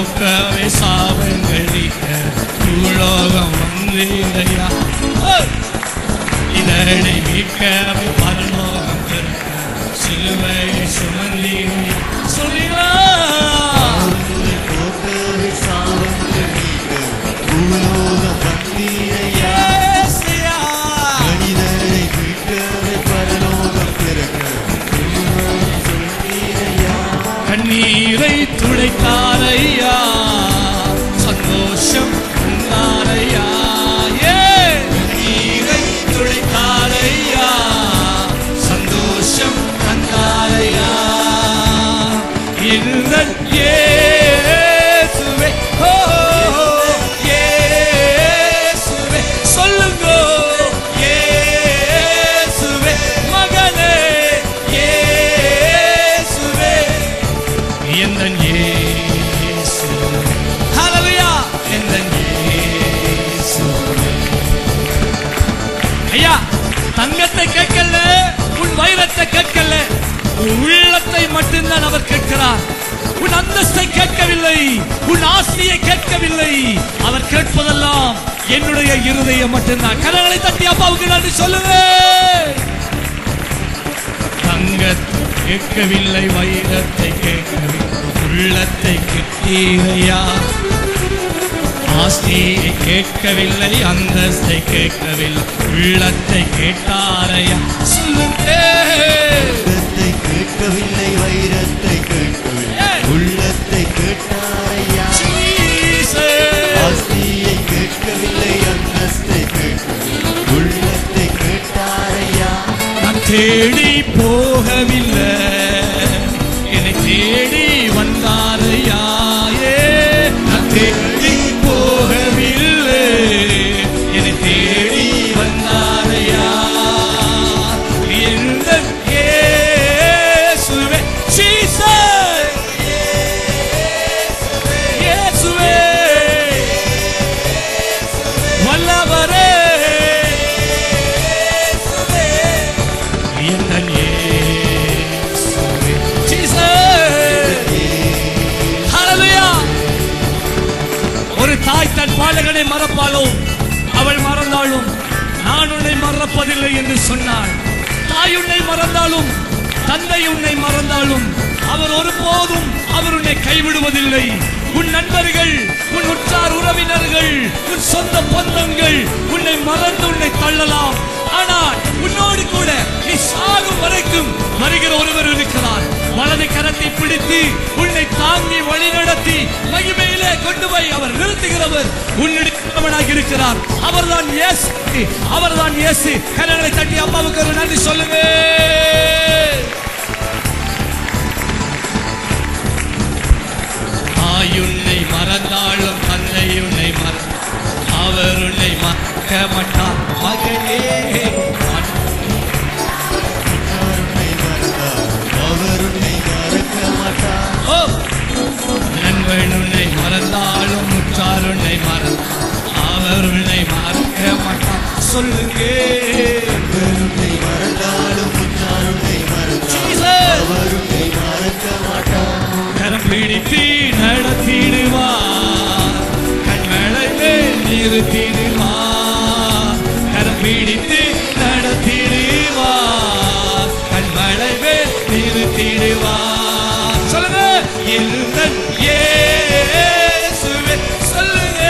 போக்கவே சாபங்கள் நீக்க பூலோகம் வந்தீரையா. இதனை மீட்கவே பரலோகம் திறக்க சிலுவையை சுமந்தீரையா. சொல்லுங்களா? போக்கவே சாபங்கள் நீக்க பூலோகம் வந்தீரையா. இதனை மீட்கவே பரலோகம் திறக்க கண்ணீரை துடைத்தாரையா, சந்தோஷம் தந்தாரையா. கண்ணீரை துடைத்தாரையா, சந்தோஷம் தந்தாரையா. எங்கள் இயேசுவே, ஓ இயேசுவே, சொல்லுங்க இயேசுவே, மகனே இயேசுவே, எந்தன் இயேசுவே. ஹல்லேலூயா. எந்தன் இயேசுவே. ஐயா, தங்கத்தை கேட்கல, உன் வைரத்தை கேட்கல, உன் உள்ளத்தை மட்டும்தான் அவர் கேட்கிறார். உன் அந்தஸ்தை கேட்கவில்லை, உன் ஆசையை கேட்கவில்லை. அவர் கேட்பதெல்லாம் என்னுடைய இருதயம் மட்டும்தான். கரங்களை தட்டி அப்பாவுக்கு நன்றி சொல்லுங்க. தங்கத்தை கேட்கவில்லை, வைரத்தை கேட்கவில்லை, உள்ளத்தை கேட்டீரையா. ஆஸ்தியை கேட்கவில்லை, அந்தஸ்தை கேட்கவில்லை, உள்ளத்தை கேட்டாரையா. சொல்லுங்க. கேட்கவில்லை, வைரத்தை கேட்கவில்லை, உள்ளத்தை கேட்டாரையா. ஆஸ்தியை கேட்கவில்லை, அந்தஸ்தை கேட்கவில்லை, உள்ளத்தை கேட்டாரையா. நான் தேடி போகவில்லை, என்னை தேடி வந்தாரையா. நான் தேடி போகவில்லை, என்னை தேடி வந்தாரையா. பாலகனை மறப்பாளோ, அவள் மறந்தாலும் நான் உன்னை மறப்பதில்லை என்று சொன்னாள். தாய் உன்னை மறந்தாலும், தந்தை உன்னை மறந்தாலும் அவர் ஒருபோதும் அவர் உன்னை கைவிடுவதில்லை. உன் நண்பர்கள், உன் உற்றார் உறவினர்கள், உன் சொந்த பந்தங்கள் உன்னை மறந்து உன்னை தள்ளலாம். ஆனால் உன்னோடு கூட நீ சாகும் வரைக்கும் வருகிற ஒருவர் இருக்கிறார். வலது கரத்தை பிடித்து உன்னை தாங்கி வழிநடத்தி மகிமையிலே கொண்டு போய் அவர் நிறுத்துகிறவர் உன்னிடவனாக இருக்கிறார். அவர்தான் இயேசு, அவர்தான் இயேசு. கரங்களை தட்டி அம்மாவுக்கு ஒரு நன்றி சொல்லுங்க. தாய் உன்னை மறந்தாலும், தந்தை உன்னை அவர் உன்னை மறக்க மாட்டார். மகனே நண்பன் உன்னை மறந்தாலும், உற்றார் உன்னை அவர் உன்னை மறக்க மாட்டார். சொல்லுங்க. உன்னை மறந்தாலும், உற்றார் உன்னை அவர் உன்னை மறக்க மாட்டார். கரம் பிடித்து நடத்திடுவார், கண்களை நிறுத்திடுவார். கரம் பிடித்து நடத்திடுவார், கண்களை நிறுத்திடுவார். சொல்லுங்க. எந்தன் இயேசுவே. சொல்லுங்க.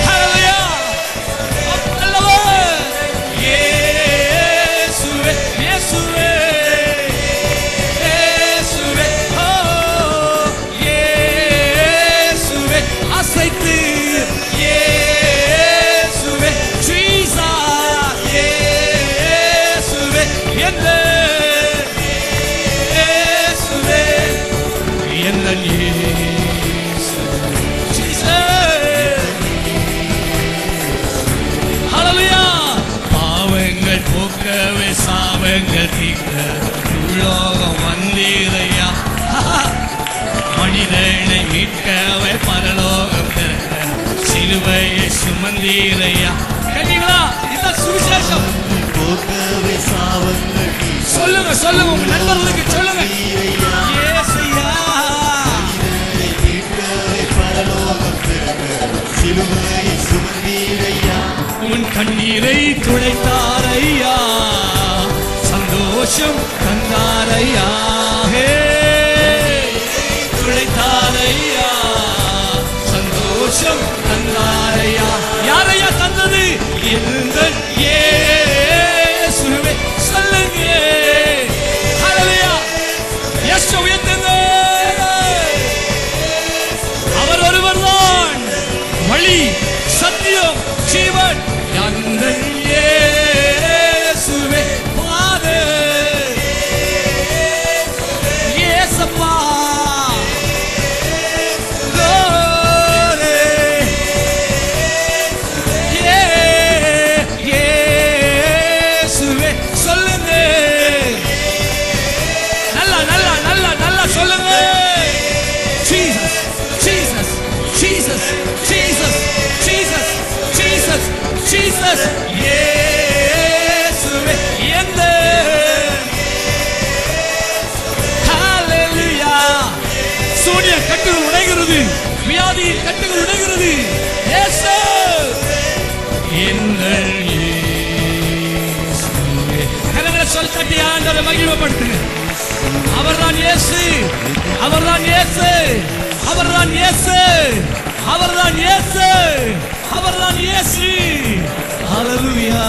ஹல்லேலூயா. அல்லவர் இயேசுவே, இயேசுவே, இயேசுவே, ஓ இயேசுவே. அசைத்து இயேசுவே, ஜீசஸ் இயேசுவே, எந்த பாவங்கள் போக்கவே சாபங்கள் தீர்க்க உலோகம் வந்தீரையா. மனிதனை மீட்கவே பரலோகம் திறக்க சிலுவையை சுமந்தீரையா. கேட்டீங்களா? இதுதான் சுவிசேஷம். போக்கவே சாபங்கள் சொல்லுங்க, சொல்லுங்க, உங்க நண்பர்களுக்கு சொல்லுங்க. இயேசுயா கண்ணீரை துடைத்தாரையா, சந்தோஷம் தந்தாரையா, துடைத்தாரையா, சந்தோஷம் தந்தாரையா. யாரையா தந்தது? எங்கள் இயேசுவே. சொல்லுங்க ஹல்லேலூயா. இயேசு உயர்த்துங்க. அவர் ஒருவர்தான் வழி, சத்தியம், ஜீவன். எங்கள் இயேசுவே ஃபாதர். இயேசப்பா கட்டுகள் உடைகிறது, வியாதியின் கட்டுகள் உடைகிறது. இயேசு எங்கள் இயேசுவே. கரங்களை சொல் தட்டி ஆண்டவரை மகிமைப்படுத்துங்க. அவர்தான் இயேசு, அவர்தான் இயேசு, அவர்தான் இயேசு, அவர்தான் இயேசு, அவர்தான் இயேசு. ஹல்லேலூயா.